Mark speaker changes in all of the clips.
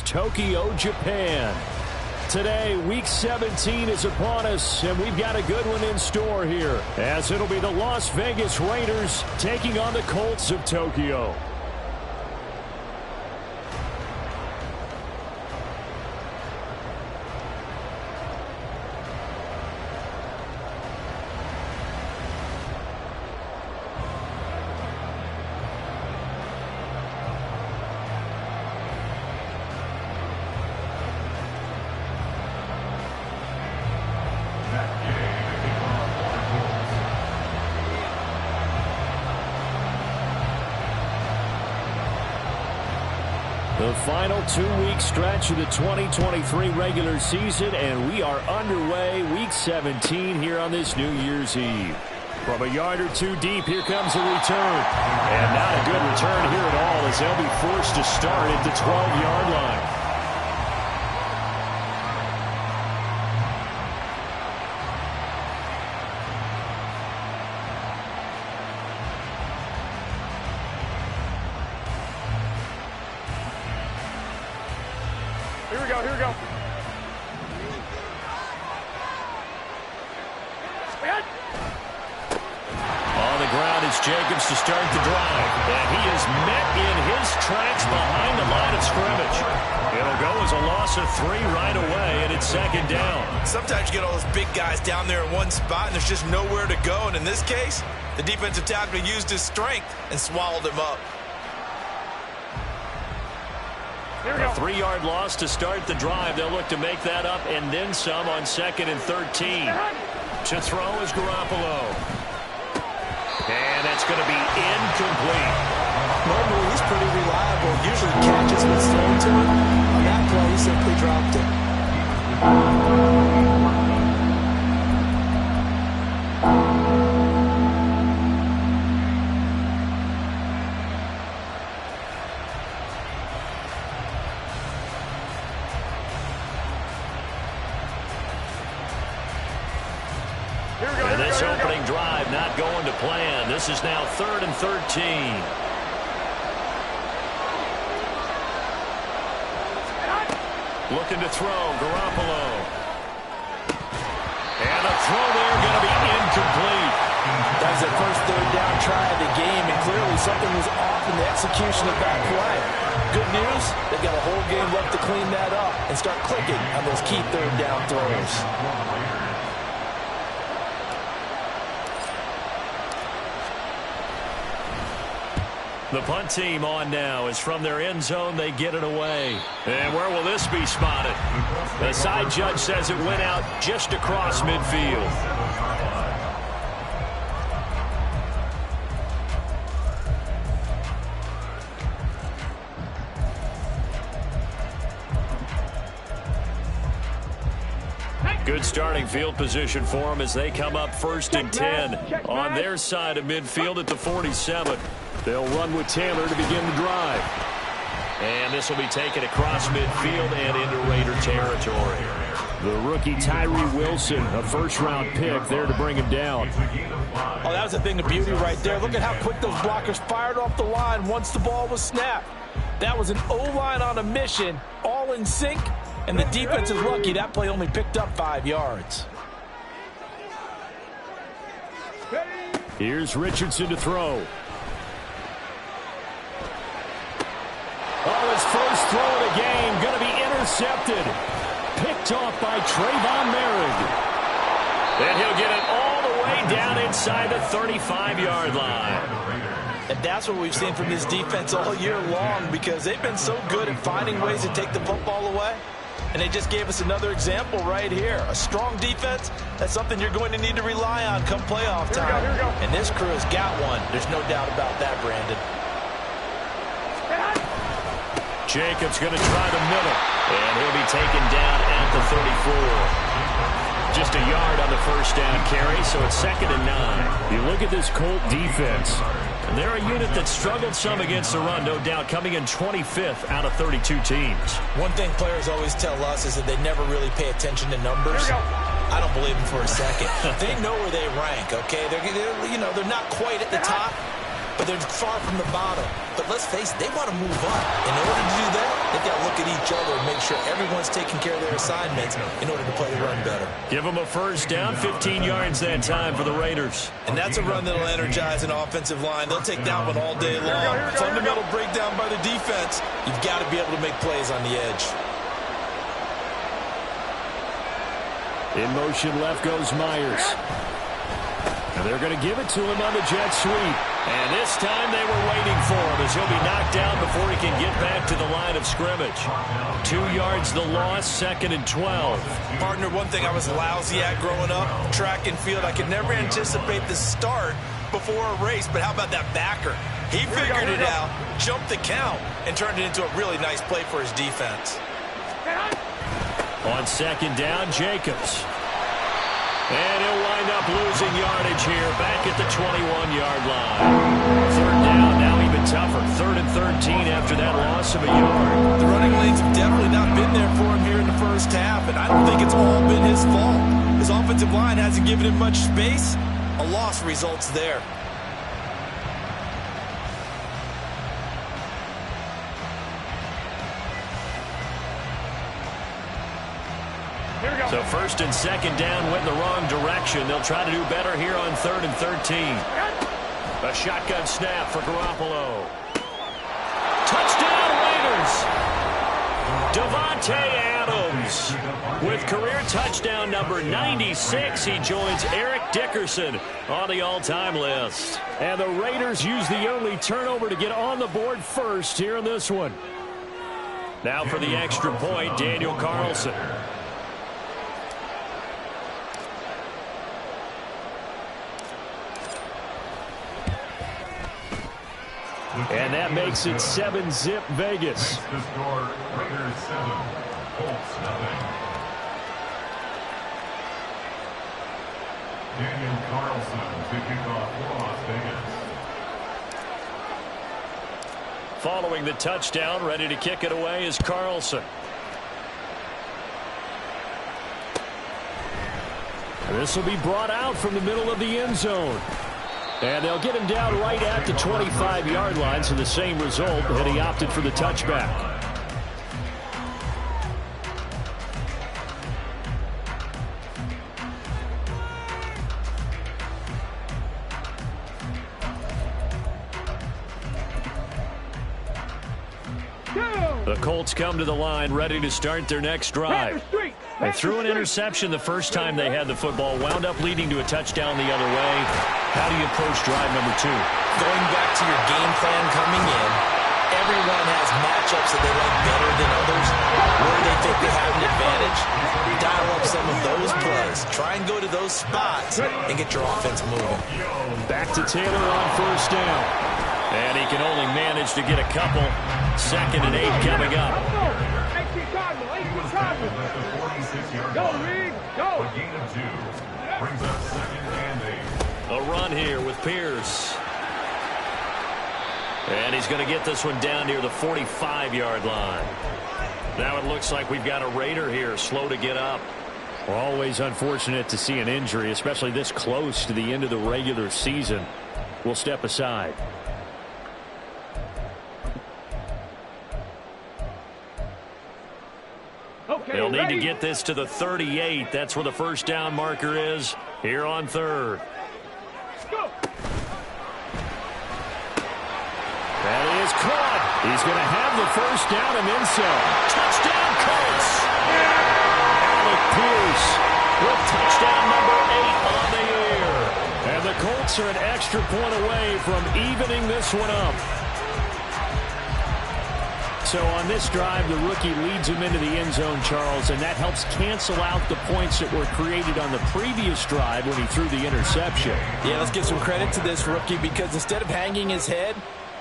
Speaker 1: Tokyo, Japan. Today, Week 17 is upon us, and we've got a good one in store here, as it'll be the Las Vegas Raiders taking on the Colts of Tokyo. The final 2-week stretch of the 2023 regular season, and we are underway Week 17 here on this New Year's Eve. From a yard or two deep, here comes a return. And not a good return here at all, as they'll be forced to start at the 12-yard line.
Speaker 2: Here we go.
Speaker 1: On the ground is Jacobs to start the drive. And he is met in his tracks behind the line of scrimmage. It'll go as a loss of 3 right away, and it's second down.
Speaker 3: Sometimes you get all those big guys down there in one spot, and there's just nowhere to go. And in this case, the defensive tackle used his strength and swallowed him up.
Speaker 1: A 3-yard loss to start the drive. They'll look to make that up and then some on 2nd and 13. To throw is Garoppolo. And that's going to be incomplete.
Speaker 4: Normally, he's pretty reliable. Usually catches what's thrown to him. On that play, he simply dropped it.
Speaker 1: And this opening drive not going to plan. This is now 3rd and 13. Looking to throw, Garoppolo. And a throw there going to be incomplete.
Speaker 4: That was their first 3rd down try of the game, and clearly something was off in the execution of that play. Good news, they've got a whole game left to clean that up and start clicking on those key 3rd down throws.
Speaker 1: The punt team on now is from their end zone. They get it away. And where will this be spotted? The side judge says it went out just across midfield. Good starting field position for them as they come up 1st and 10 on their side of midfield at the 47. They'll run with Taylor to begin the drive. And this will be taken across midfield and into Raider territory. The rookie Tyree Wilson, a 1st-round pick, there to bring him down.
Speaker 4: Oh, that was a thing of beauty right there. Look at how quick those blockers fired off the line once the ball was snapped. That was an O-line on a mission, all in sync, and the defense is lucky that play only picked up 5 yards.
Speaker 1: Here's Richardson to throw. Oh, his first throw of the game going to be intercepted. Picked off by Trayvon Merrick. And he'll get it all the way down inside the 35-yard line.
Speaker 4: And that's what we've seen from this defense all year long, because they've been so good at finding ways to take the football away. And they just gave us another example right here. A strong defense, that's something you're going to need to rely on come playoff time.
Speaker 2: Here we go.
Speaker 4: And this crew has got one. There's no doubt about that, Brandon.
Speaker 1: Jacobs going to try the middle. And he'll be taken down at the 34. Just a yard on the 1st down carry, so it's 2nd and 9. You look at this Colt defense. And they're a unit that struggled some against the run, no doubt, coming in 25th out of 32 teams.
Speaker 4: One thing players always tell us is that they never really pay attention to numbers. I don't believe them for a second. They know where they rank, okay? They're not quite at the top, but they're far from the bottom. But let's face it, they want to move up. In order to do that, they've got to look at each other and make sure everyone's taking care of their assignments in order to play the run better.
Speaker 1: Give them a first down, 15 yards that time for the Raiders.
Speaker 3: And that's a run that'll energize an offensive line. They'll take that one all day long. Fundamental breakdown by the defense. You've got to be able to make plays on the edge.
Speaker 1: In motion left goes Myers. And they're going to give it to him on the jet sweep. And this time they were waiting for him as he'll be knocked down before he can get back to the line of scrimmage. 2 yards the loss, 2nd and 12.
Speaker 3: Partner, one thing I was lousy at growing up, track and field, I could never anticipate the start before a race, but how about that backer? He figured it out, jumped the count, and turned it into a really nice play for his defense.
Speaker 1: On 2nd down, Jacobs. And he'll wind up losing yardage here back at the 21-yard line. 3rd down, now even tougher. 3rd and 13 after that loss of a yard.
Speaker 3: The running lanes have definitely not been there for him here in the first half, and I don't think it's all been his fault. His offensive line hasn't given him much space. A loss results there.
Speaker 1: So 1st and 2nd down went in the wrong direction. They'll try to do better here on 3rd and 13. A shotgun snap for Garoppolo. Touchdown Raiders! Davante Adams with career touchdown number 96. He joins Eric Dickerson on the all-time list. And the Raiders use the only turnover to get on the board first here in this one. Now for the extra point, Daniel Carlson. And that makes it 7-zip Vegas.
Speaker 5: The score, Raiders 7, Colts 0. Daniel Carlson to kick off for Las Vegas.
Speaker 1: Following the touchdown, ready to kick it away is Carlson. This will be brought out from the middle of the end zone. And they'll get him down right at the 25-yard line, so the same result, but he opted for the touchback. The Colts come to the line, ready to start their next drive. They threw an interception the first time they had the football, wound up leading to a touchdown the other way. How do you approach drive number 2?
Speaker 4: Going back to your game plan coming in, everyone has matchups that they like better than others. Where they think they have an advantage, dial up some of those plays. Try and go to those spots and get your offense moving.
Speaker 1: Back to Taylor on 1st down. And he can only manage to get a couple. 2nd and 8 coming up.
Speaker 2: Go, Reed, go!
Speaker 5: A gain of 2 brings up 2nd and 8.
Speaker 1: A run here with Pierce. And he's going to get this one down near the 45-yard line. Now it looks like we've got a Raider here, slow to get up. We're always unfortunate to see an injury, especially this close to the end of the regular season. We'll step aside. They'll need to get this to the 38. That's where the 1st down marker is here on 3rd. That is caught. He's going to have the 1st down and then some. Touchdown Colts. Alec Pierce with touchdown number 8 on the year. And the Colts are an extra point away from evening this one up. So on this drive, the rookie leads him into the end zone, Charles, and that helps cancel out the points that were created on the previous drive when he threw the interception.
Speaker 4: Yeah, let's give some credit to this rookie because instead of hanging his head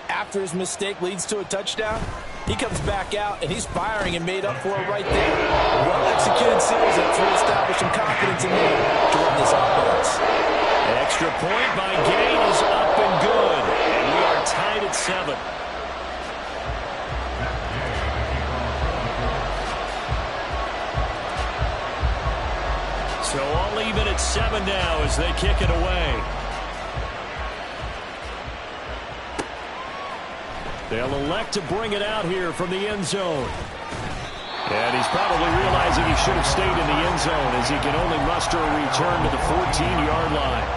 Speaker 4: after his mistake leads to a touchdown, he comes back out and he's firing and made up for it right there. Well-executed sales efforts will establish some confidence in him to run this offense.
Speaker 1: Extra point by Gay is up and good, and we are tied at 7. So all even at 7 now as they kick it away. They'll elect to bring it out here from the end zone. And he's probably realizing he should have stayed in the end zone as he can only muster a return to the 14-yard line.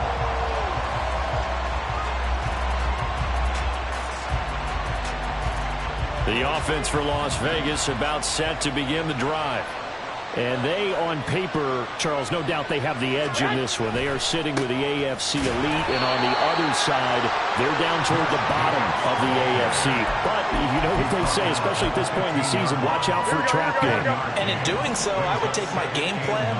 Speaker 1: The offense for Las Vegas about set to begin the drive. And they, on paper, Charles, no doubt they have the edge in this one. They are sitting with the AFC elite, and on the other side, they're down toward the bottom of the AFC. But you know what they say, especially at this point in the season, watch out for a trap game.
Speaker 4: And in doing so, I would take my game plan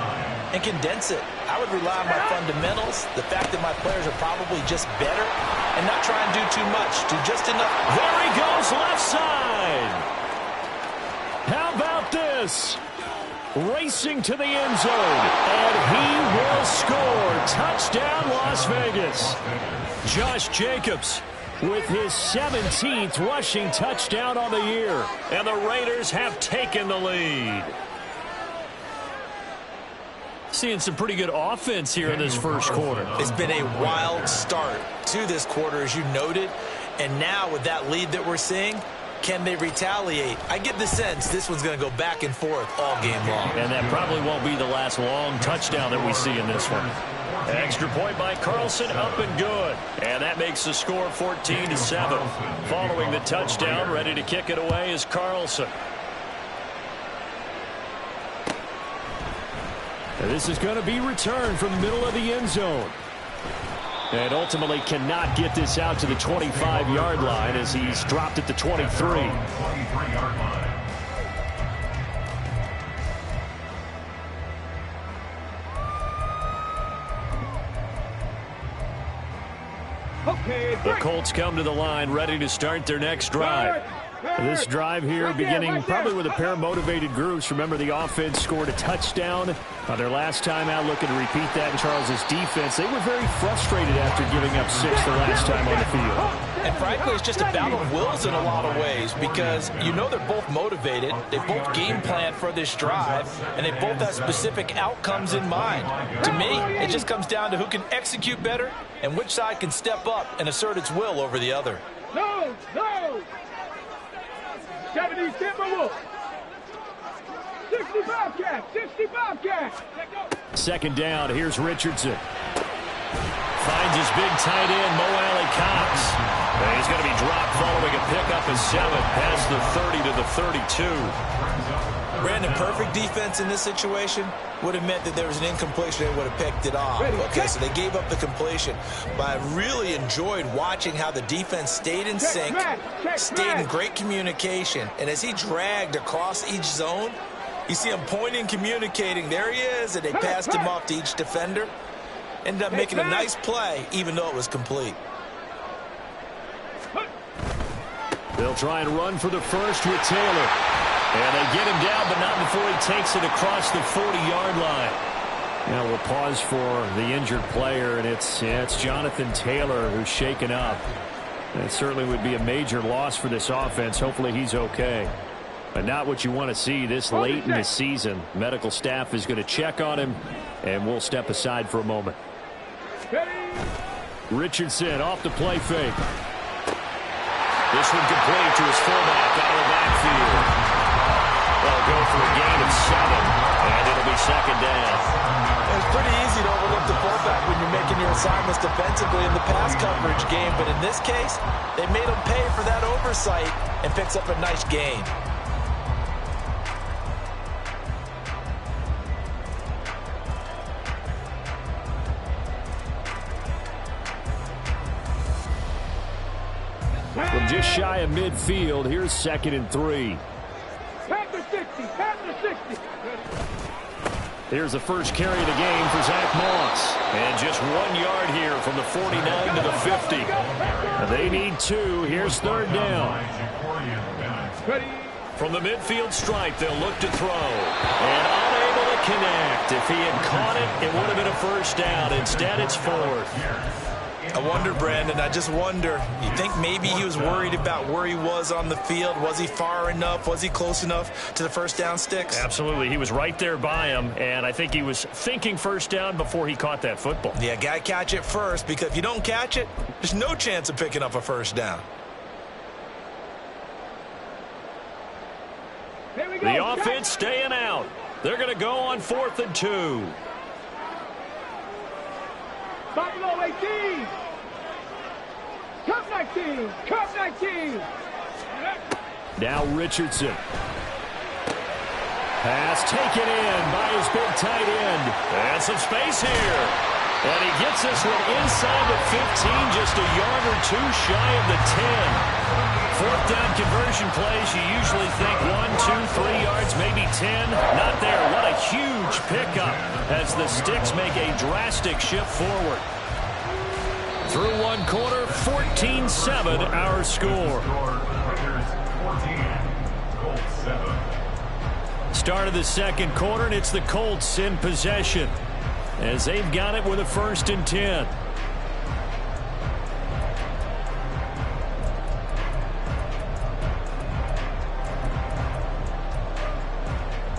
Speaker 4: and condense it. I would rely on my fundamentals, the fact that my players are probably just better, and not try and do too much, do just enough.
Speaker 1: There he goes, left side. How about this? Racing to the end zone, and he will score. Touchdown, Las Vegas. Josh Jacobs with his 17th rushing touchdown on the year, and the Raiders have taken the lead. Seeing some pretty good offense here in this first quarter.
Speaker 3: It's been a wild start to this quarter, as you noted, and now with that lead that we're seeing, can they retaliate? I get the sense this one's going to go back and forth all game long.
Speaker 1: And that probably won't be the last long touchdown that we see in this one. An extra point by Carlson, up and good. And that makes the score 14-7. Following the touchdown, ready to kick it away is Carlson. And this is going to be returned from the middle of the end zone. And ultimately cannot get this out to the 25-yard line as he's dropped at the 23.
Speaker 5: 23-yard line.
Speaker 1: The Colts come to the line ready to start their next drive. This drive here beginning probably with a pair of motivated groups. Remember, the offense scored a touchdown on their last time out, looking to repeat that in Charles's defense. They were very frustrated after giving up 6 the last time on the field.
Speaker 4: And frankly, it's just a battle of wills in a lot of ways because you know they're both motivated. They both game plan for this drive, and they both have specific outcomes in mind. To me, it just comes down to who can execute better and which side can step up and assert its will over the other.
Speaker 6: No! 70 Timberwolves. 65 cat. 65 cat.
Speaker 1: Second down. Here's Richardson. Finds his big tight end, Mo Alley Cox. And he's going to be dropped following a pickup of 7 past the 30 to the 32.
Speaker 3: Brandon, perfect defense in this situation would have meant that there was an incompletion. They would have picked it off. Okay, so they gave up the completion. But I really enjoyed watching how the defense stayed in sync, stayed in great communication. And as he dragged across each zone, you see him pointing, communicating. There he is, and they passed him off to each defender. Ended up making a nice play, even though it was complete.
Speaker 1: They'll try and run for the first with Taylor. And they get him down, but not before he takes it across the 40-yard line. Now we'll pause for the injured player, and it's Jonathan Taylor who's shaken up. It certainly would be a major loss for this offense. Hopefully he's okay. But not what you want to see this late in the season. Medical staff is going to check on him, and we'll step aside for a moment. Richardson off the play fake. This one complete to his fullback out of the backfield. They'll go for a gain of 7, and it'll be second down.
Speaker 4: It's pretty easy to overlook the fullback when you're making your assignments defensively in the pass coverage game, but in this case, they made him pay for that oversight and picks up a nice gain.
Speaker 1: From just shy of midfield, here's 2nd and 3.
Speaker 6: Pass the 60. Pass the 60.
Speaker 1: Here's the first carry of the game for Zach Moss. And just 1 yard here from the 49 to the 50. They need 2. Here's 3rd down. From the midfield stripe, they'll look to throw. And unable to connect. If he had caught it, it would have been a first down. Instead, it's 4th.
Speaker 3: I wonder, Brandon, I just wonder, you think maybe he was worried about where he was on the field? Was he far enough? Was he close enough to the first down sticks?
Speaker 1: Absolutely. He was right there by him, and I think he was thinking first down before he caught that football.
Speaker 3: Yeah, got to catch it first, because if you don't catch it, there's no chance of picking up a first down.
Speaker 1: The offense staying out. They're going to go on 4th and 2.
Speaker 6: Buffalo 18. Cup 19. Cup 19.
Speaker 1: Now Richardson. Pass taken in by his big tight end. And some space here. And he gets this one inside the 15, just a yard or two shy of the 10. 4th down conversion plays, you usually think 1, 2, 3 yards, maybe 10. Not there. What a huge pickup as the Sticks make a drastic shift forward. Through one quarter, 14-7 our score. Start of the second quarter, and it's the Colts in possession as they've got it with a 1st and 10.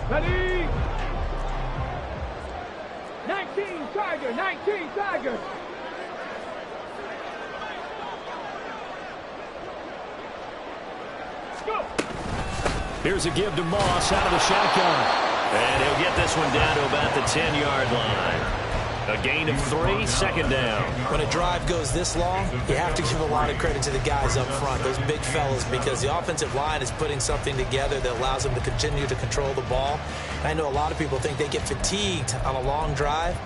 Speaker 6: Ready? 19 Tiger, 19 Tiger. Go.
Speaker 1: Here's a give to Moss out of the shotgun. And he'll get this one down to about the 10-yard line. A gain of 3, 2nd down.
Speaker 4: When a drive goes this long, you have to give a lot of credit to the guys up front, those big fellas, because the offensive line is putting something together that allows them to continue to control the ball. And I know a lot of people think they get fatigued on a long drive.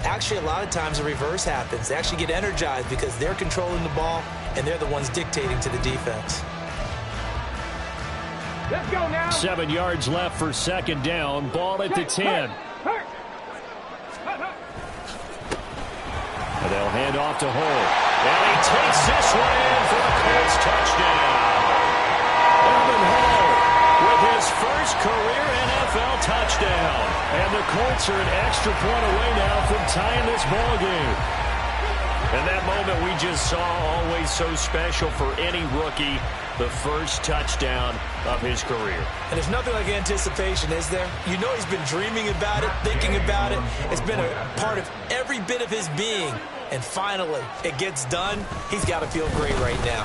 Speaker 4: Actually, a lot of times the reverse happens. They actually get energized because they're controlling the ball, and they're the ones dictating to the defense.
Speaker 6: Let's go now.
Speaker 1: 7 yards left for 2nd down. Ball at the 10. And they'll hand off to Hull. And he takes this one in for the Colts touchdown. Evan Hull with his first career NFL touchdown. And the Colts are an extra point away now from tying this ball game. And that moment we just saw, always so special for any rookie, the first touchdown of his career.
Speaker 4: And there's nothing like anticipation, is there? You know he's been dreaming about it, thinking about it. It's been a part of every bit of his being. And finally, it gets done. He's got to feel great right now.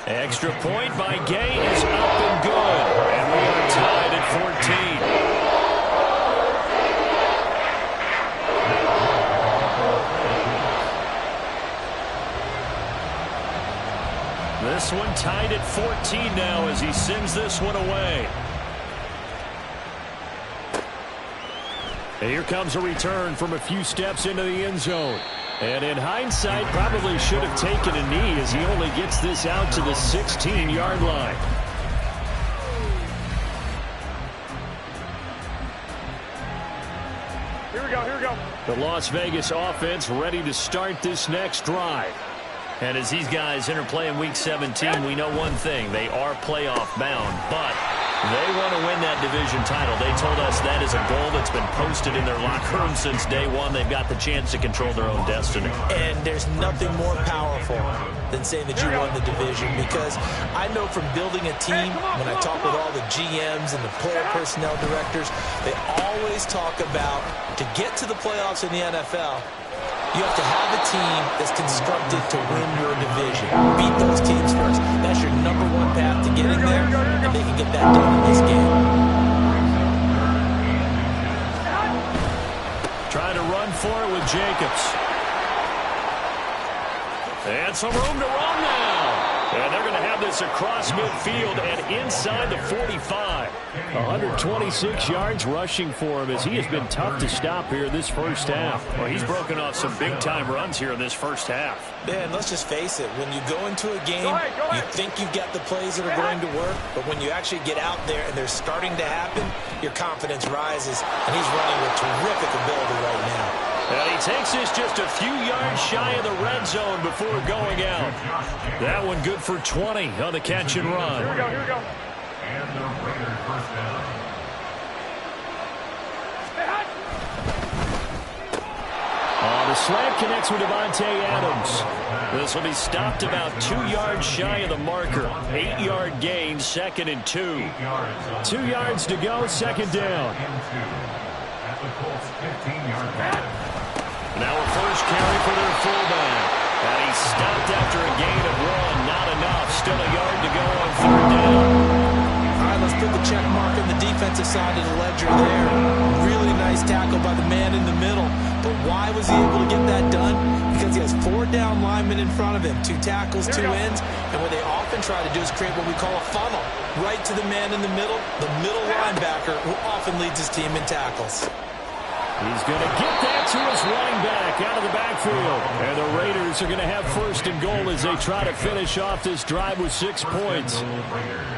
Speaker 1: Extra point by Gay is up and good. And we are tied at 14. This one tied at 14 now as he sends this one away. And here comes a return from a few steps into the end zone. And in hindsight, probably should have taken a knee as he only gets this out to the 16-yard line.
Speaker 6: Here we go, here we go.
Speaker 1: The Las Vegas offense ready to start this next drive. And as these guys interplay in Week 17, we know one thing. They are playoff bound, but they want to win that division title. They told us that is a goal that's been posted in their locker room since day one. They've got the chance to control their own destiny.
Speaker 4: And there's nothing more powerful than saying that you won the division, because I know from building a team, when I talk with all the GMs and the player personnel directors, they always talk about, to get to the playoffs in the NFL, you have to have a team that's constructed to win your division. Beat those teams first. That's your number one path to getting there, and they can get that done in this game.
Speaker 1: Trying to run for it with Jacobs. And some room to run now. And they're going to have this across midfield and inside the 45. 126 yards rushing for him as he has been tough to stop here this first half. Well, he's broken off some big-time runs here in this first half.
Speaker 4: Yeah, and let's just face it. When you go into a game, you think you've got the plays that are going to work, but when you actually get out there and they're starting to happen, your confidence rises, and he's running with terrific ability right now.
Speaker 1: And he takes this just a few yards shy of the red zone before going out. That one good for 20 on the catch and run.
Speaker 6: Here we go, here we go.
Speaker 5: And the Raiders first down.
Speaker 1: The slant connects with Devontae Adams. This will be stopped about 2 yards shy of the marker. 8-yard gain, 2nd and 2. 2 yards to go, 2nd down.
Speaker 5: At the Colts 15-yard line.
Speaker 1: Now a first carry for their fullback. And he's stopped after a gain of 1. Not enough. Still a yard to go on 3rd down.
Speaker 4: All right, let's put the check mark on the defensive side of the ledger there. Really nice tackle by the man in the middle. But why was he able to get that done? Because he has 4 down linemen in front of him, 2 tackles, 2 ends. And what they often try to do is create what we call a funnel. Right to the man in the middle linebacker, who often leads his team in tackles.
Speaker 1: He's going to get that to his running back out of the backfield. And the Raiders are going to have 1st and goal as they try to finish off this drive with 6 points.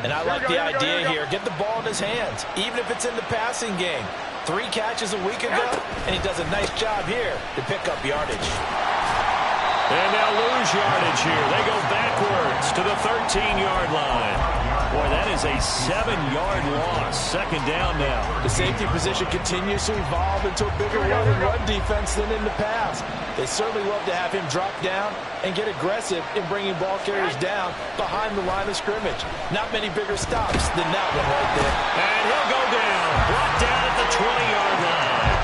Speaker 4: And I like the idea here. Get the ball in his hands, even if it's in the passing game. 3 catches a week ago, and he does a nice job here to pick up yardage.
Speaker 1: And they'll lose yardage here. They go backwards to the 13-yard line. Boy, that is a 7-yard loss. 2nd down now.
Speaker 4: The safety position continues to evolve into a bigger one in run defense than in the past. They certainly love to have him drop down and get aggressive in bringing ball carriers down behind the line of scrimmage. Not many bigger stops than that one right there.
Speaker 1: And he'll go down. Brought down at the 20-yard line.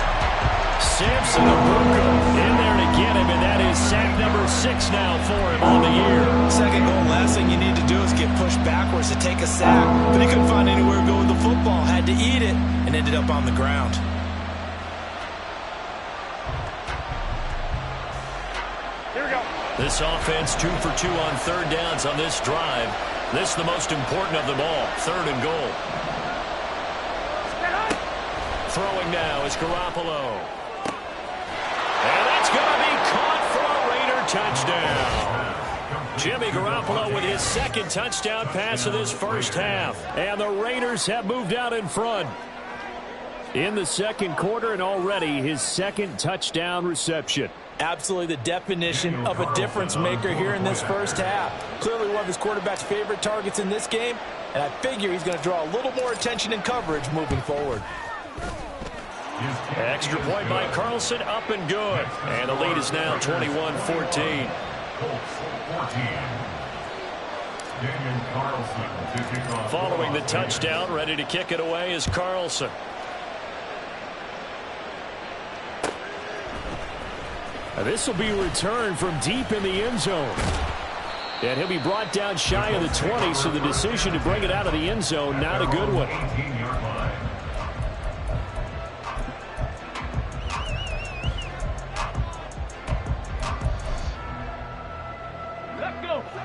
Speaker 1: Samson Abuka in there to get him, and that is sack number 6 now for him on the year.
Speaker 4: 2nd goal, last thing you need to do is get pushed backwards to take a sack. But he couldn't find anywhere to go with the football. Had to eat it and ended up on the ground.
Speaker 6: Here we go.
Speaker 1: This offense 2 for 2 on 3rd downs on this drive. This the most important of them all. 3rd and goal. Throwing now is Garoppolo. And that's going to be caught for a Raider touchdown. Jimmy Garoppolo with his 2nd touchdown pass of this 1st half. And the Raiders have moved out in front in the 2nd quarter, and already his 2nd touchdown reception.
Speaker 4: Absolutely the definition of a difference maker here in this 1st half. Clearly one of his quarterback's favorite targets in this game, and I figure he's going to draw a little more attention and coverage moving forward.
Speaker 1: Extra point by Carlson, up and good. And the lead is now 21-14. Following the touchdown, ready to kick it away is Carlson. Now this will be returned from deep in the end zone. And he'll be brought down shy of the 20, so the decision to bring it out of the end zone, not a good one.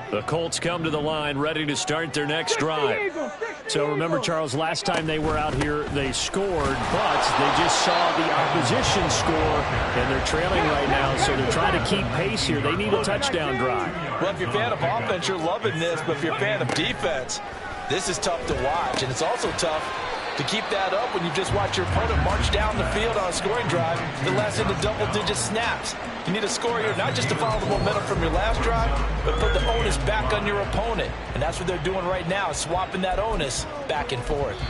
Speaker 1: The Colts come to the line ready to start their next drive. So remember, Charles, last time they were out here, they scored, but they just saw the opposition score, and they're trailing right now, so they're trying to keep pace here. They need a touchdown drive.
Speaker 4: Well, if you're a fan of offense, you're loving this, but if you're a fan of defense, this is tough to watch, and it's also tough to keep that up when you just watch your opponent march down the field on a scoring drive that lasts into double-digit snaps. You need a score here not just to follow the momentum from your last drive, but put the onus back on your opponent. And that's what they're doing right now, swapping that onus back and forth.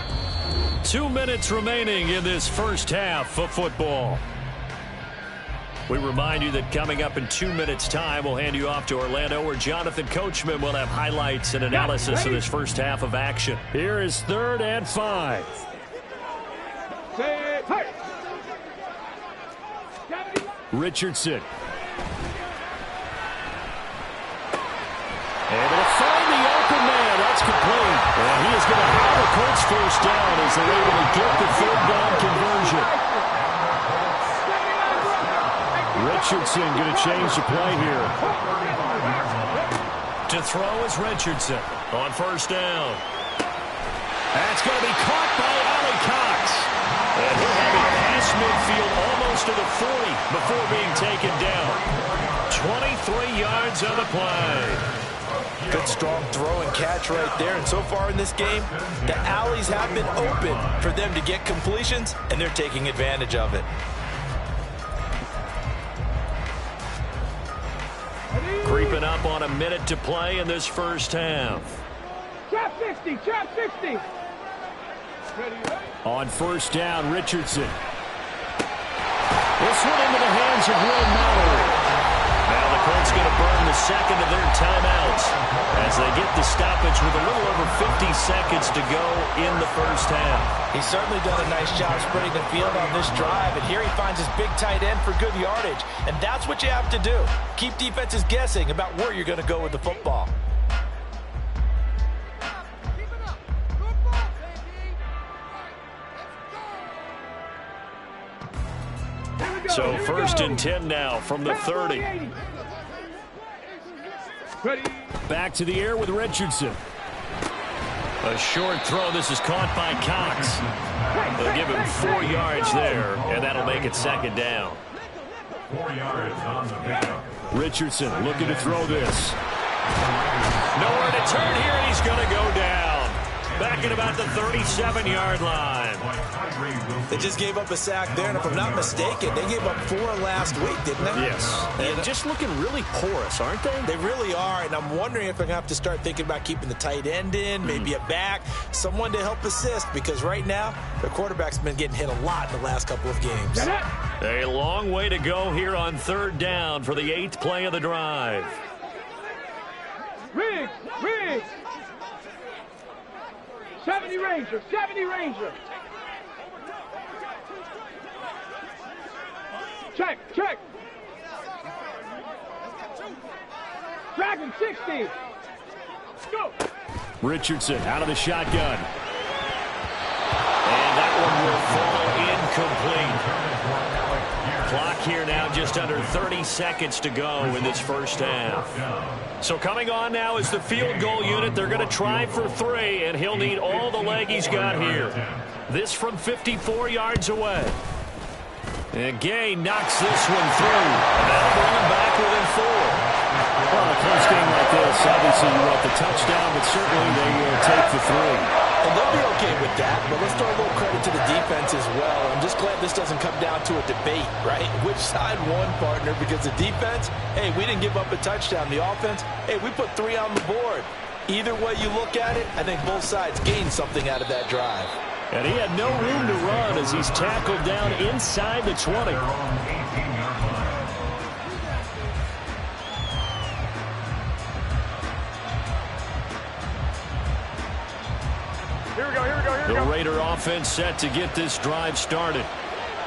Speaker 1: 2 minutes remaining in this 1st half of football. We remind you that coming up in 2 minutes' time, we'll hand you off to Orlando, where Jonathan Coachman will have highlights and analysis of this 1st half of action. Here is 3rd and 5. Richardson. Able to find the open man. That's complete. And he is going to have the Colts 1st down as they're able to get the 3rd down conversion. Richardson going to change the play here. To throw is Richardson on 1st down. That's going to be caught by Allie Cox. And he'll have it past midfield almost to the 40 before being taken down. 23 yards on the play.
Speaker 4: Good strong throw and catch right there. And so far in this game, the alleys have been open for them to get completions, and they're taking advantage of it.
Speaker 1: Creeping up on a minute to play in this 1st half.
Speaker 6: Trap 60, trap 60.
Speaker 1: On 1st down, Richardson. This one into the hands of Will Mallory. Now the Colts going to burn the 2nd of their timeouts as they get the stoppage with a little over 50 seconds to go in the 1st half.
Speaker 4: He's certainly done a nice job spreading the field on this drive, and here he finds his big tight end for good yardage. And that's what you have to do. Keep defenses guessing about where you're going to go with the football.
Speaker 1: So first and 10 now from the 30. Back to the air with Richardson. A short throw. This is caught by Cox. They'll give him 4 yards there, and that'll make it second down.
Speaker 5: 4 yards on the pickup.
Speaker 1: Richardson looking to throw this. Nowhere to turn here, and he's going to go down. Back at about the 37-yard line.
Speaker 3: They just gave up a sack there, and if I'm not mistaken, they gave up 4 last week, didn't they?
Speaker 1: Yes. And just looking really porous, aren't they?
Speaker 3: They really are, and I'm wondering if they're going to have to start thinking about keeping the tight end in, maybe a back, someone to help assist, because right now, their quarterback's been getting hit a lot in the last couple of games.
Speaker 1: A long way to go here on third down for the 8th play of the drive.
Speaker 6: Riggs! 70 Ranger! Check! Dragon 60! Go!
Speaker 1: Richardson out of the shotgun. And that one will fall incomplete. Clock here now just under 30 seconds to go in this first half. So coming on now is the field goal unit. They're going to try for 3, and he'll need all the leg he's got here. This from 54 yards away. And Gay knocks this one through, and that'll bring him back within 4. Well, a close game like this, obviously you want the touchdown, but certainly they will take the 3.
Speaker 4: And they'll be okay with that, but let's throw a little credit to the defense as well. I'm just glad this doesn't come down to a debate, right? Which side won, partner? Because the defense, hey, we didn't give up a touchdown. The offense, hey, we put 3 on the board. Either way you look at it, I think both sides gained something out of that drive.
Speaker 1: And he had no room to run as he's tackled down inside the 20.
Speaker 6: Here we go.
Speaker 1: The Raider offense set to get this drive started.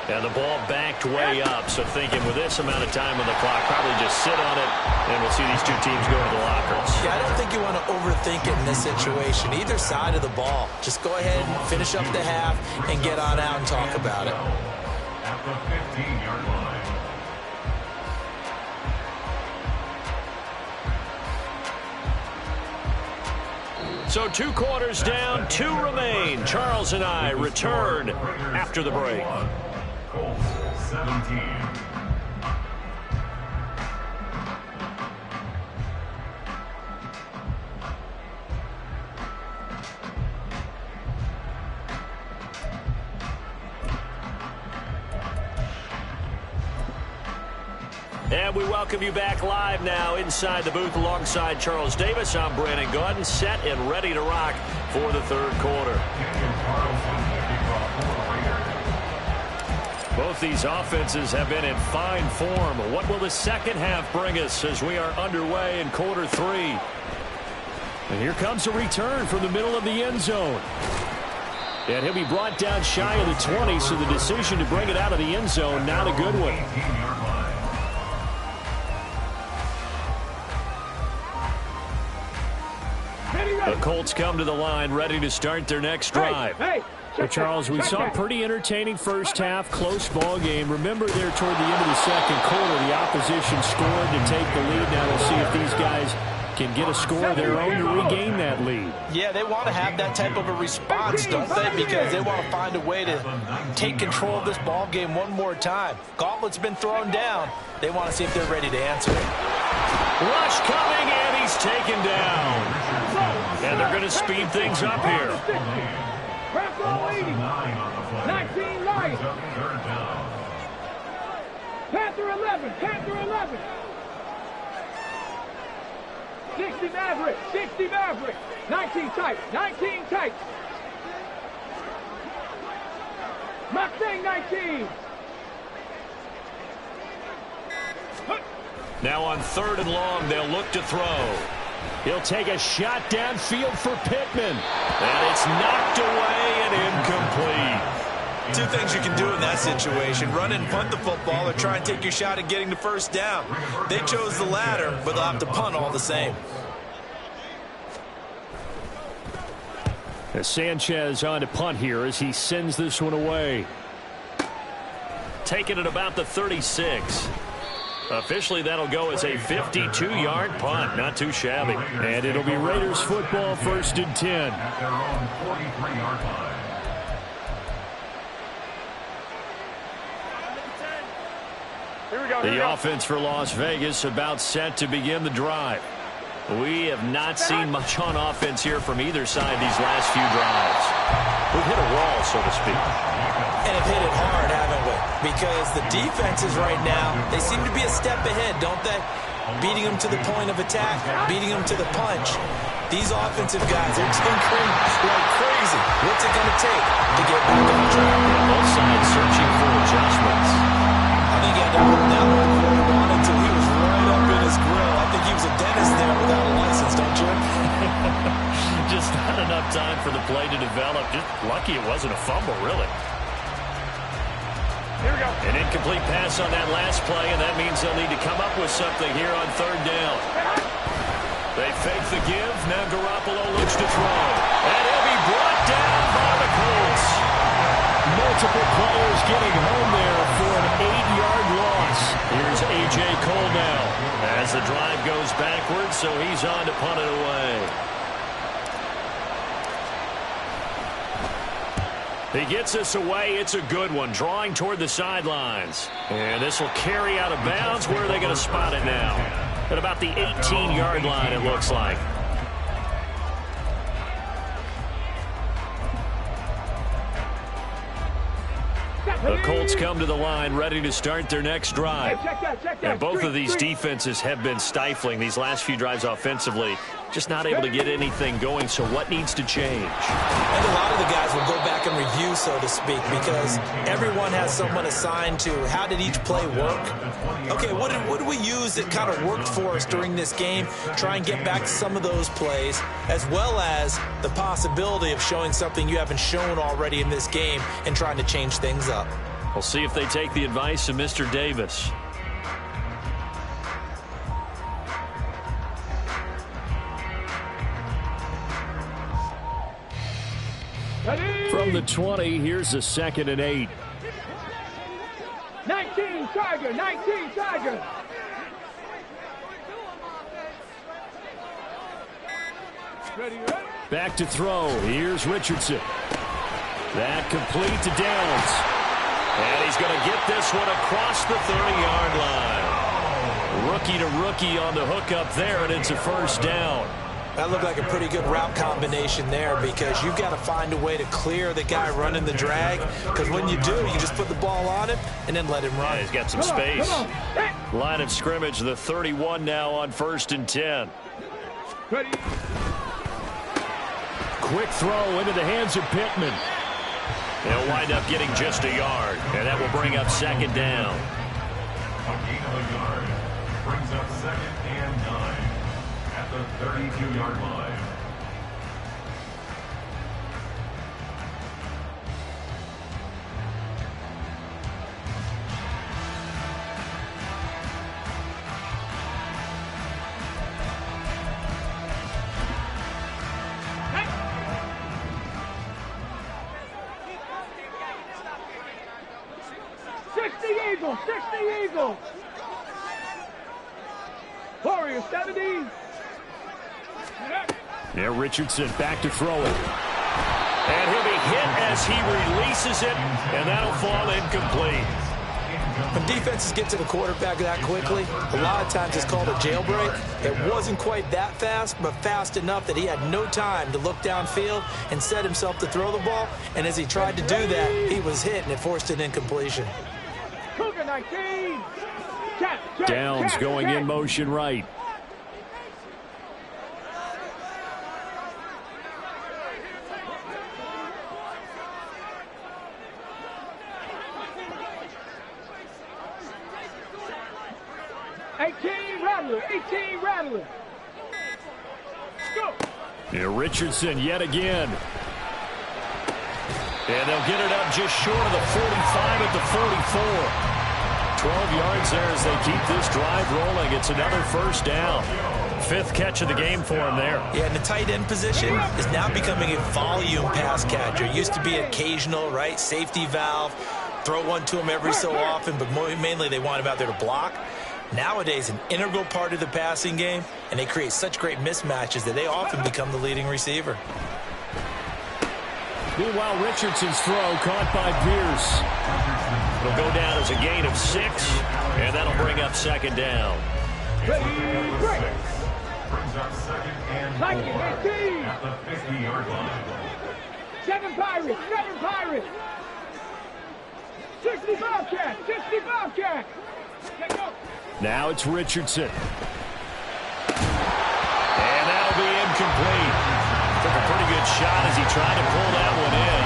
Speaker 1: And the ball backed way up, so thinking with this amount of time on the clock, probably just sit on it, and we'll see these two teams go to the lockers.
Speaker 3: Yeah, I don't think you want to overthink it in this situation. Either side of the ball. Just go ahead and finish up the half and get on out and talk about it.
Speaker 5: At the 15-yard line.
Speaker 1: So 2 quarters down, 2 remain. Charles and I return after the break.
Speaker 5: Colts 17.
Speaker 1: And we welcome you back live now inside the booth alongside Charles Davis. I'm Brandon Gaudin, set and ready to rock for the third quarter. Both these offenses have been in fine form. What will the second half bring us as we are underway in quarter 3? And here comes a return from the middle of the end zone. And he'll be brought down shy of the 20, so the decision to bring it out of the end zone, not a good one. The Colts come to the line, ready to start their next drive. Well, Charles, we saw a pretty entertaining first half, close ball game. Remember there toward the end of the second quarter, the opposition scored to take the lead. Now we'll see if these guys can get a score of their own to regain that lead.
Speaker 4: Yeah, they want to have that type of a response, don't they? Because they want to find a way to take control of this ball game one more time. Gauntlet's been thrown down. They want to see if they're ready to answer it.
Speaker 1: Rush coming, and he's taken down. And they're going to speed things up here.
Speaker 6: 19 light. Panther 11. 60 Maverick. 19 tight. Mustang 19.
Speaker 1: Now on 3rd and long, they'll look to throw. He'll take a shot downfield for Pittman. And it's knocked away and incomplete.
Speaker 3: 2 things you can do in that situation. Run and punt the football or try and take your shot at getting the first down. They chose the latter, but they'll have to punt all the same.
Speaker 1: Sanchez on to punt here as he sends this one away. take it at about the 36. Officially, that'll go as a 52-yard punt. Not too shabby. And it'll be Raiders football, 1st and 10.
Speaker 5: At their own 43-yard line.
Speaker 1: The offense for Las Vegas about set to begin the drive. We have not seen much on offense here from either side these last few drives. We've hit a wall, so to speak.
Speaker 4: And have hit it hard, haven't we? Because the defenses right now, they seem to be a step ahead, don't they? Beating them to the point of attack, beating them to the punch. These offensive guys are tinkering like crazy. What's it going to take to get back on track?
Speaker 1: Both sides searching for adjustments.
Speaker 4: I think he had to hold down the quarter on until he was right up in his grill. I think he was a dentist there without a license, don't you?
Speaker 1: Just not enough time for the play to develop. Just lucky it wasn't a fumble, really.
Speaker 6: Here we go.
Speaker 1: An incomplete pass on that last play, and that means they'll need to come up with something here on 3rd down. They fake the give. Now Garoppolo looks to throw. And he'll be brought down by the Colts. Multiple players getting home there for an 8-yard loss. Here's A.J. Cole now as the drive goes backwards, so he's on to punt it away. He gets us away. It's a good one, drawing toward the sidelines. And this will carry out of bounds. Where are they going to spot it now? At about the 18-yard line, it looks like. The Colts come to the line, ready to start their next drive. And both of these defenses have been stifling these last few drives offensively. Just not able to get anything going, so what needs to change?
Speaker 4: And a lot of the guys will go back and review, so to speak, because everyone has someone assigned to how did each play work. Okay, what did we use that kind of worked for us during this game? Try and get back to some of those plays, as well as the possibility of showing something you haven't shown already in this game and trying to change things up.
Speaker 1: We'll see if they take the advice of Mr. Davis. From the 20, here's a 2nd and 8.
Speaker 6: 19 Tiger, 19 Tiger.
Speaker 1: Back to throw. Here's Richardson. That complete to Downs. And he's going to get this one across the 30-yard line. Rookie to rookie on the hookup there, and it's a 1st down.
Speaker 4: That looked like a pretty good route combination there, because you've got to find a way to clear the guy running the drag, because when you do, you just put the ball on him and then let him run.
Speaker 1: Yeah, he's got some space. Line of scrimmage, the 31 now on 1st and 10.
Speaker 6: Ready.
Speaker 1: Quick throw into the hands of Pittman. They'll wind up getting just a yard, and that will bring up 2nd down.
Speaker 5: A gain of a yard brings up 2nd and 9 at the 32-yard line.
Speaker 6: Eagles. Warriors 70.
Speaker 1: Now Richardson back to throw it. And he'll be hit as he releases it, and that'll fall incomplete.
Speaker 4: When defenses get to the quarterback that quickly, a lot of times it's called a jailbreak. It wasn't quite that fast, but fast enough that he had no time to look downfield and set himself to throw the ball. And as he tried to do that, he was hit, and it forced an incompletion.
Speaker 1: Downs going in motion right.
Speaker 6: Rattler. Go.
Speaker 1: Yeah, Richardson yet again. And they'll get it up just short of the 45 at the 44. 12 yards there as they keep this drive rolling. It's another 1st down. 5th catch of the game for him there.
Speaker 4: Yeah, and the tight end position is now becoming a volume pass catcher. Used to be occasional, right? Safety valve. throw one to him every so often, but mainly they want him out there to block. Nowadays, an integral part of the passing game, and they create such great mismatches that they often become the leading receiver.
Speaker 1: Meanwhile, Richardson's throw caught by Pierce. It'll go down as a gain of 6, and that'll bring up second down.
Speaker 2: Brings up second and 4 at the 50-yard line.
Speaker 6: 7 Pirates, 7 Pirates. 65 catch, 65 catch. Let's go.
Speaker 1: Now it's Richardson. And that'll be incomplete. Took a pretty good shot as he tried to pull that one in.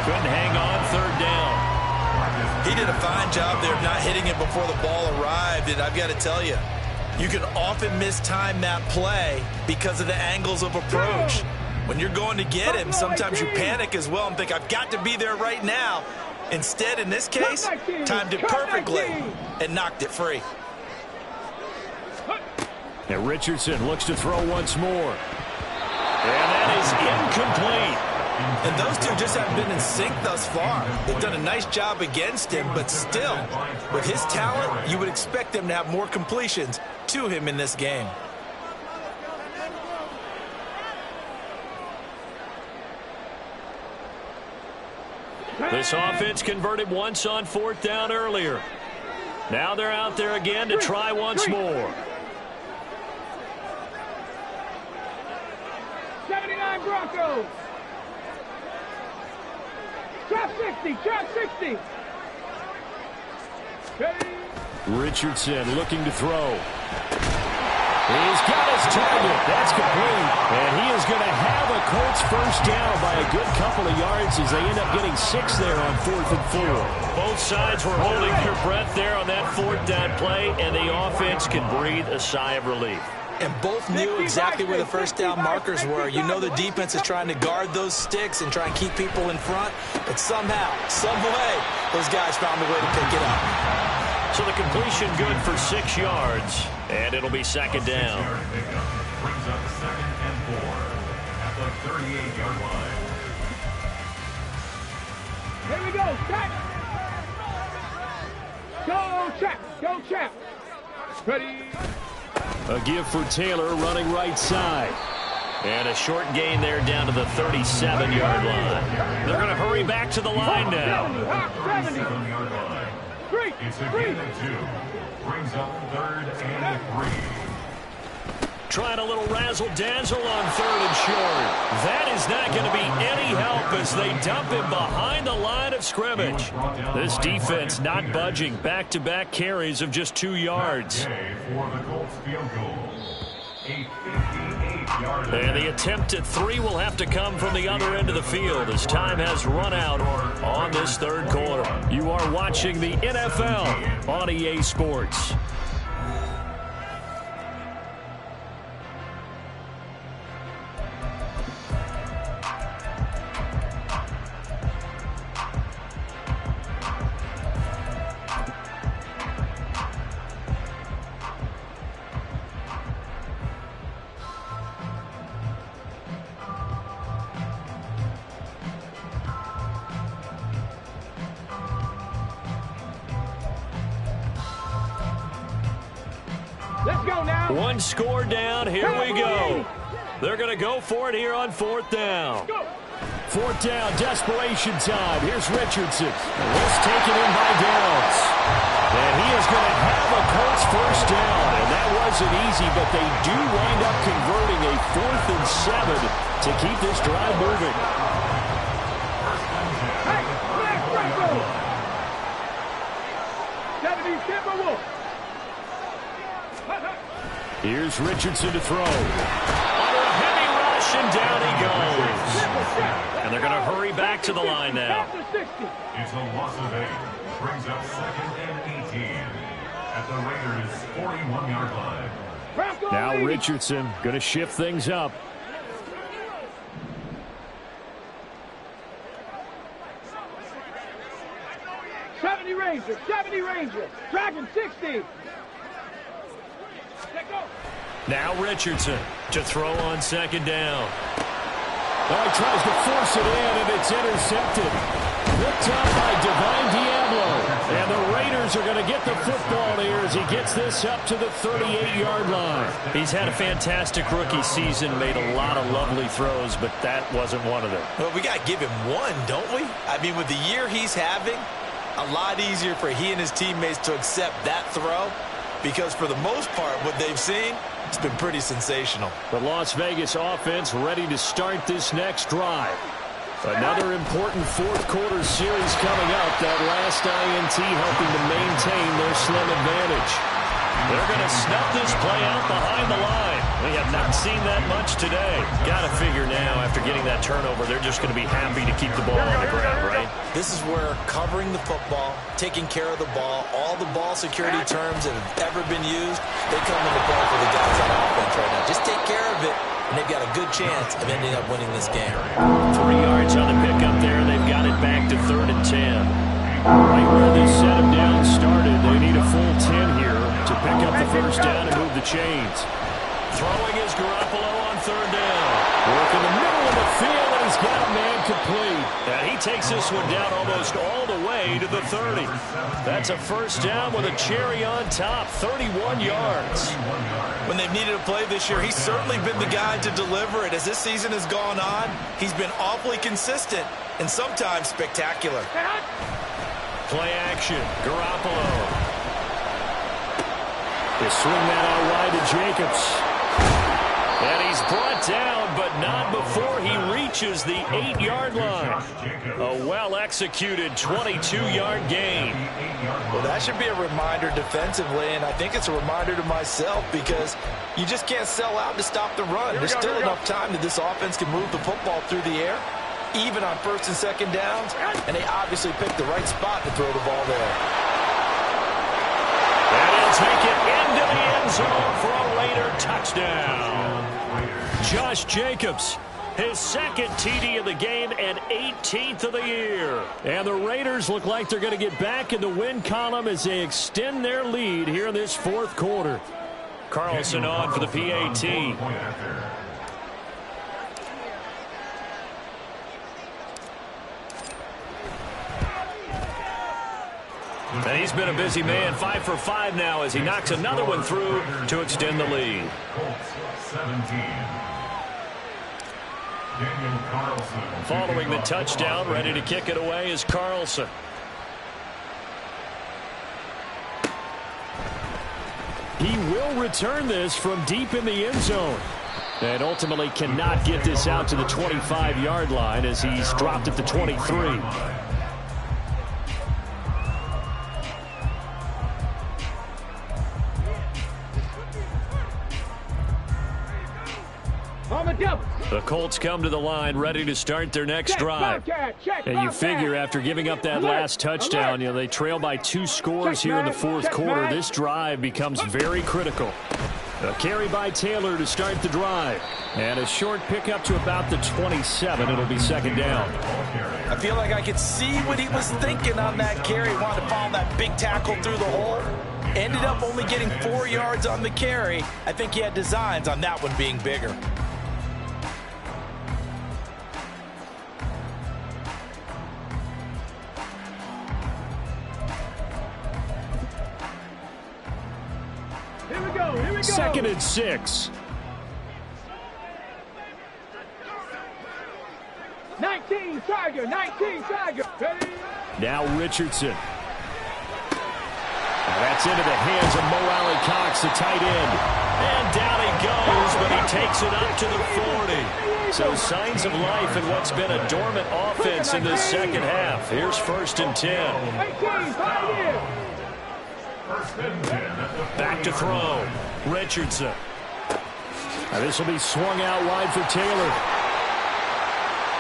Speaker 1: Couldn't hang on, third down.
Speaker 3: He did a fine job there of not hitting it before the ball arrived, and I've got to tell you, you can often mistime that play because of the angles of approach. When you're going to get him, sometimes you panic as well and think, I've got to be there right now. Instead, in this case, timed it perfectly and knocked it free.
Speaker 1: And Richardson looks to throw once more. And that is incomplete.
Speaker 3: And those two just haven't been in sync thus far. They've done a nice job against him, but still, with his talent, you would expect them to have more completions to him in this game.
Speaker 1: This offense converted once on fourth down earlier. Now they're out there again to try once more.
Speaker 6: 79 Broncos. Trap 60, trap 60.
Speaker 1: Richardson looking to throw. He's got his target. That's complete. And he is going to have a Colts first down by a good couple of yards as they end up getting 6 there on 4th and 4. Both sides were holding their breath there on that fourth down play, and the offense can breathe a sigh of relief.
Speaker 4: And both knew exactly where the first down markers were. You know the defense is trying to guard those sticks and try and keep people in front, but somehow, some way, those guys found a way to pick it up.
Speaker 1: So the completion good for 6 yards, and it'll be second down.
Speaker 2: Brings up second and 4 at the 38-yard line.
Speaker 6: Here we go, Chap. Go, Chap. Go, Chap. Ready.
Speaker 1: A give for Taylor running right side. And a short gain there down to the 37-yard line. They're going to hurry back to the line now.
Speaker 2: 37-yard line. It's a gain of 2. Brings up third and 3.
Speaker 1: Trying a little razzle-dazzle on third and short. That is not going to be any help as they dump him behind the line of scrimmage. This defense not budging. Back-to-back carries of just 2 yards.
Speaker 2: For the Colts field goal. A 58-yard.
Speaker 1: And the attempt at 3 will have to come from the other end of the field as time has run out on this third quarter. You are watching the NFL on EA Sports.
Speaker 6: Let's go now.
Speaker 1: 1 score down. Here we go. They're going to go for it here on 4th down. 4th down, desperation time. Here's Richardson. This taken in by Downs. And he is going to have a Colts first down. And that wasn't easy, but they do wind up converting a 4th and 7 to keep this drive moving.
Speaker 6: Hey, Black Franco. 70 Timberwolves.
Speaker 1: Here's Richardson to throw. Under a heavy rush, and down he goes. And they're going to hurry back to the line now.
Speaker 2: It's a loss of 8. Brings up second and 18 at the Raiders' 41-yard line.
Speaker 1: Now Richardson going to shift things up.
Speaker 6: '70 Ranger, Dragon 60.
Speaker 1: Now Richardson to throw on second down. Oh, he tries to force it in, and it's intercepted. Picked up by Divine Diablo. to get the football here as he gets this up to the 38-yard line. He's had a fantastic rookie season, made a lot of lovely throws, but that wasn't one of them.
Speaker 4: Well, we got to give him one, don't we? I mean, with the year he's having, a lot easier for he and his teammates to accept that throw, because for the most part, what they've seen, it's been pretty sensational.
Speaker 1: The Las Vegas offense ready to start this next drive. Another important fourth-quarter series coming up. That last INT helping to maintain their slim advantage. They're going to snuff this play out behind the line. We have not seen that much today. Got to figure now, after getting that turnover, they're just going to be happy to keep the ball on the ground, right?
Speaker 4: This is where covering the football, taking care of the ball, all the ball security terms that have ever been used, they come into play for the guys on offense right now. Just take care of it, and they've got a good chance of ending up winning this game.
Speaker 1: 3 yards on the pickup there, and they've got it back to 3rd and 10. Right where this set them down started, they need a full 10 here to pick up the first down and move the chains. Throwing is Garoppolo on 3rd down. Work in the middle of the field, and he's got a man complete. And he takes this one down almost all the way to the 30. That's a first down with a cherry on top, 31 yards.
Speaker 4: When they've needed a play this year, he's certainly been the guy to deliver it. As this season has gone on, he's been awfully consistent and sometimes spectacular.
Speaker 1: Play action, Garoppolo. They swing that out wide to Jacobs. And he's brought down, but not before he reaches the 8-yard line. A well-executed 22-yard gain.
Speaker 4: Well, that should be a reminder defensively, and I think it's a reminder to myself because you just can't sell out to stop the run. There's still enough time that this offense can move the football through the air, even on 1st and 2nd downs, and they obviously picked the right spot to throw the ball there.
Speaker 1: And he'll take it into the end zone for a Raider touchdown. Josh Jacobs, his 2nd TD of the game and 18th of the year. And the Raiders look like they're going to get back in the win column as they extend their lead here in this 4th quarter. Carlson on for the PAT. And he's been a busy man, 5 for 5 now as he knocks another one through to extend the lead. Following the touchdown, ready to kick it away is Carlson. He will return this from deep in the end zone. And ultimately cannot get this out to the 25-yard line as he's dropped at the 23. The Colts come to the line ready to start their next drive. And you figure after giving up that last touchdown, they trail by 2 scores here in the 4th quarter. This drive becomes very critical. A carry by Taylor to start the drive. And a short pickup to about the 27. It'll be 2nd down.
Speaker 4: I feel like I could see what he was thinking on that carry. He wanted to follow that big tackle through the hole. Ended up only getting 4 yards on the carry. I think he had designs on that one being bigger.
Speaker 6: Here we go.
Speaker 1: 2nd and 6.
Speaker 6: 19 Tiger. Ready?
Speaker 1: Now Richardson. That's into the hands of Mo Alley Cox, the tight end. And down he goes, but he takes it up to the 40. So signs of life in what's been a dormant offense in this 2nd half. Here's 1st and 10.
Speaker 6: 18, 5 years.
Speaker 1: Back to throw. Richardson. This will be swung out wide for Taylor.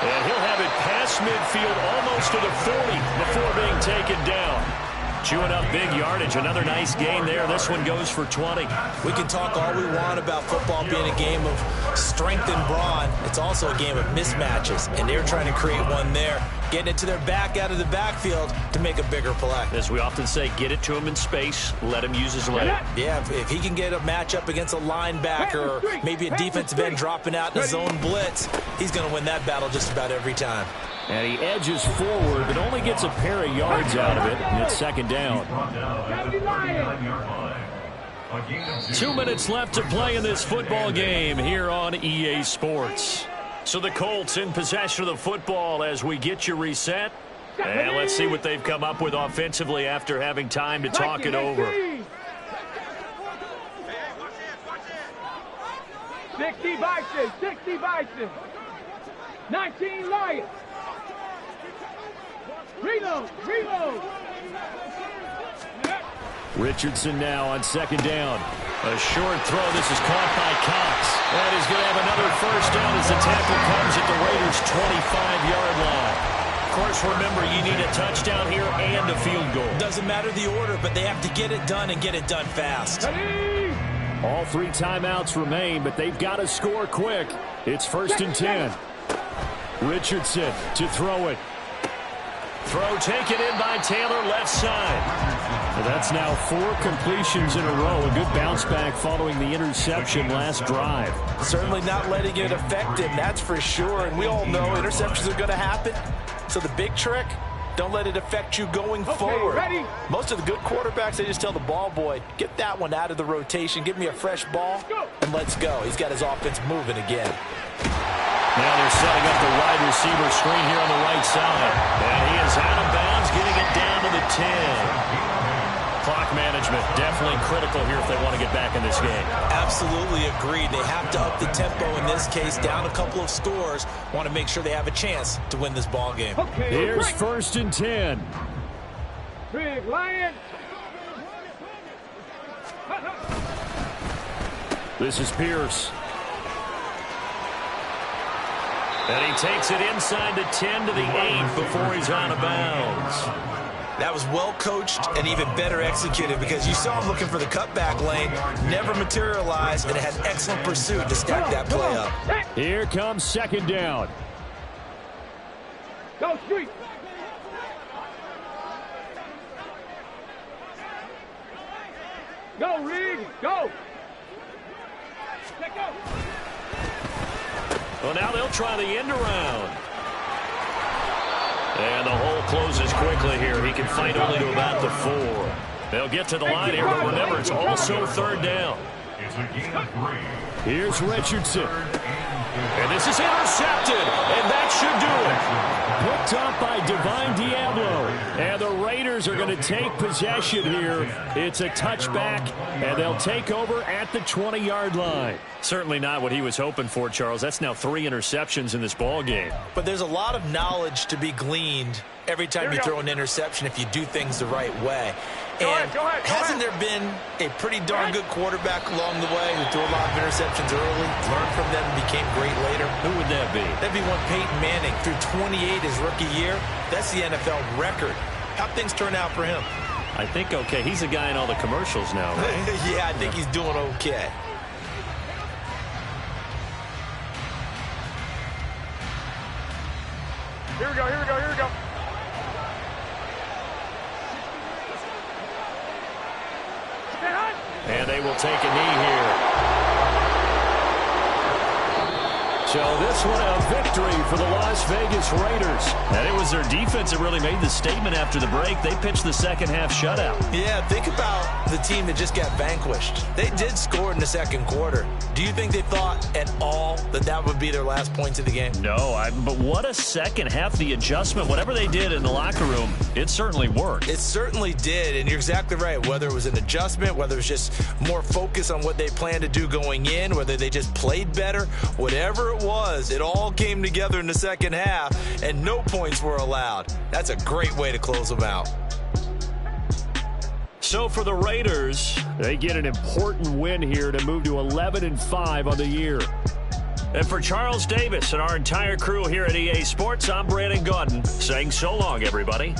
Speaker 1: And he'll have it past midfield almost to the 40 before being taken down. Chewing up big yardage. Another nice gain there. This one goes for 20.
Speaker 4: We can talk all we want about football being a game of strength and brawn. It's also a game of mismatches, and they're trying to create one there. Getting it to their back out of the backfield to make a bigger play.
Speaker 1: As we often say, get it to him in space. Let him use his leg.
Speaker 4: Yeah, if he can get a matchup against a linebacker or maybe a defensive end dropping out in a zone blitz, he's going to win that battle just about every time.
Speaker 1: And he edges forward, but only gets a pair of yards out of it, and it's second down. 2 minutes left to play in this football game here on EA Sports. So the Colts in possession of the football as we get you reset. And let's see what they've come up with offensively after having time to talk it over.
Speaker 6: 60 Bison, 60 Bison. 19 Lions. Reload, reload.
Speaker 1: Richardson now on second down. A short throw. This is caught by Cox. And he's going to have another first down as the tackle comes at the Raiders' 25-yard line. Of course, remember, you need a touchdown here and a field goal.
Speaker 4: Doesn't matter the order, but they have to get it done and get it done fast.
Speaker 1: All 3 timeouts remain, but they've got to score quick. It's 1st and 10. Richardson to throw it. Throw taken in by Taylor, left side. Well, that's now 4 completions in a row. A good bounce back following the interception last drive.
Speaker 4: Certainly not letting it affect him, that's for sure. And we all know interceptions are going to happen. So the big trick, don't let it affect you going forward.
Speaker 6: Ready.
Speaker 4: Most of the good quarterbacks, they just tell the ball boy, get that one out of the rotation, give me a fresh ball, and let's go. He's got his offense moving again.
Speaker 1: Now they're setting up the wide receiver screen here on the right side. And he is out of bounds, getting it down to the 10. Clock management definitely critical here if they want to get back in this game.
Speaker 4: Absolutely agreed. They have to up the tempo in this case, down a couple of scores. Want to make sure they have a chance to win this ball game.
Speaker 6: Okay,
Speaker 1: Here's 1st and 10.
Speaker 6: Big Lion.
Speaker 1: This is Pierce. And he takes it inside the 10 to the 8 before he's out of bounds.
Speaker 4: That was well coached and even better executed because you saw him looking for the cutback lane, never materialized, and had excellent pursuit to stack that play up.
Speaker 1: Here comes 2nd down.
Speaker 6: Go street. Go, Reed. Go. Let go.
Speaker 1: Well, now they'll try the end around. And the hole closes quickly here. He can fight only to about the 4. They'll get to the line here, but remember, it's also 3rd down.
Speaker 2: It's a gain of 3.
Speaker 1: Here's Richardson. And this is intercepted, and that should do it. Picked up by Divine Diablo. And the Raiders are going to take possession here. It's a touchback, and they'll take over at the 20-yard line. Certainly not what he was hoping for, Charles. That's now 3 interceptions in this ball game.
Speaker 4: But there's a lot of knowledge to be gleaned every time you throw an interception if you do things the right way. And hasn't there been a pretty darn good quarterback along the way who threw a lot of interceptions early, learned from them, and became great later?
Speaker 1: Who would that be?
Speaker 4: That'd be one Peyton Manning. Threw 28 his rookie year. That's the NFL record. How'd things turn out for him?
Speaker 1: I think okay. He's a guy in all the commercials now, right?
Speaker 4: Yeah, I think he's doing okay.
Speaker 6: Here we go, here we go, here we go.
Speaker 1: And they will take a knee here. So this one a victory for the Las Vegas Raiders. And it was their defense that really made the statement after the break. They pitched the second half shutout.
Speaker 4: Yeah, think about the team that just got vanquished. They did score in the second quarter. Do you think they thought at all that that would be their last points of the game?
Speaker 1: No, but what a second half. The adjustment, whatever they did in the locker room, it certainly worked.
Speaker 4: It certainly did, and you're exactly right. Whether it was an adjustment, whether it was just more focus on what they planned to do going in, whether they just played better, whatever it was, it all came together in the second half, and no points were allowed. That's a great way to close them out.
Speaker 1: So for the Raiders, they get an important win here to move to 11-5 on the year. And for Charles Davis and our entire crew here at EA Sports, I'm Brandon Gaudin saying so long, everybody.